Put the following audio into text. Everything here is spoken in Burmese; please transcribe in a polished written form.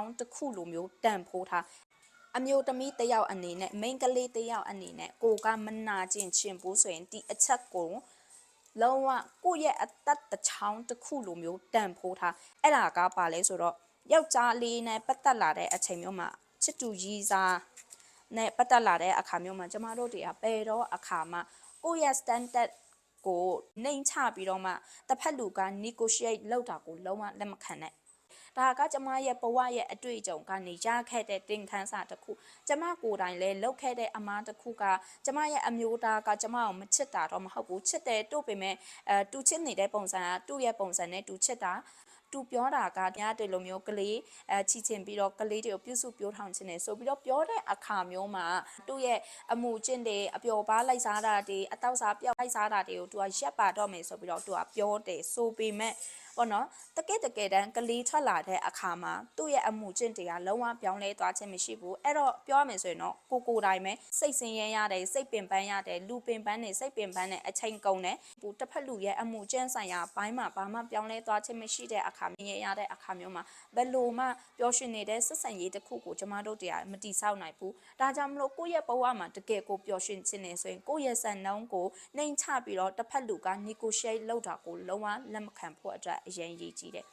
င်းတစ်ခုလိုမျိုးတန်ဖိုးထားအမျိုးသမီးတယောက်အနေနဲ့ main ကလေးတယောက်အနေနဲ့ကိုကမနာကျင်ချင်ဘူးဆိုရင်ဒီအချက်ကိုလုံးဝကိုယ့်ရဲ့အသက်တစ်ချောင်းတစ်ခုလိုမျိုးတန်ဖိုးထားအဲ့ဒါကပါလဲဆိုတော့ယောက်ျားလေးနဲ့ပတ်သက်လာတဲ့အချိန်မျိုးမှာချစ်တူရီးစားနဲ့ပတ်သက်လာတဲ့အခါမျိုးမှာကျမတို့တွေကပယ်တော့အခါမှာကိုယ့်ရဲ့ standard ကိုနှိမ်ချပြီးတော့မှတစ်ဖက်လူက negotiate လုပ်တာကိုလုံးဝလက်မခံနဲ့ဒါကကျမရဲ့ဘဝရဲ့အတွေ့အကြုံကနေရခဲ့တဲ့တင်ခန်းစာတစ်ခုကျမကိုယ်တိုင်လည်းလုပ်ခဲ့တဲ့အမားတစ်ခုကကျမရဲ့အမျိုးသားကကျမကိုမချစ်တာတော့မဟုတ်ဘူးချစ်တယ်တို့ပေမဲ့တူချစ်နေတဲ့ပုံစံကသူ့ရဲ့ပုံစံနဲ့တူချစ်တာသူပြောတာကတရားတယ်လို့မျိုးကလေးချီချင်ပြီးတော့ကလေးတွေကိုပြုစုပြောထောင်ခြင်းနဲ့ဆိုပြီးတော့ပြောတဲ့အခါမျိုးမှာသူ့ရဲ့အမှုကျင့်တွေအပျော်ပါးလိုက်စားတာတွေအတောက်စားပြောက်လိုက်စားတာတွေကိုသူကရက်ပါတော့မယ်ဆိုပြီးတော့သူကပြောတယ်ဆိုပေမဲ့ပေါ့နော်တကယ်တမ်းကလေးထွက်လာတဲ့အခါမှာသူ့ရဲ့အမှုကျင့်တွေကလုံးဝပြောင်းလဲသွားခြင်းမရှိဘူးအဲ့တော့ပြောရမယ်ဆိုရင်တော့ကိုတိုင်းပဲစိတ်ဆင်းရဲရတယ်စိတ်ပင်ပန်းရတယ်လူပင်ပန်းနေစိတ်ပင်ပန်းနေအချိန်ကုန်တယ်ဘူးတစ်ဖက်လူရဲ့အမှုကျင့်ဆိုင်ရာဘိုင်းမှာဘာမှပြောင်းလဲသွားခြင်းမရှိတဲ့အခါမြင်ရတဲ့အခါမျိုးမှာဘယ်လိုမှပျော်ရွှင်နေတဲ့ဆက်ဆံရေးတစ်ခုကိုကျမတို့တရားမတိဆောက်နိုင်ဘူးဒါကြောင့်မလို့ကိုယ့်ရဲ့ဘဝမှာတကယ်ကိုပျော်ရွှင်ခြင်းနေဆိုရင်ကိုယ့်ရဲ့စံနှုန်းကိုနှိမ်ချပြီးတော့တစ်ဖက်လူက negotiate လုပ်တာကိုလုံးဝလက်မခံဖို့အတွက်အရင်ရည်ကြီးတယ်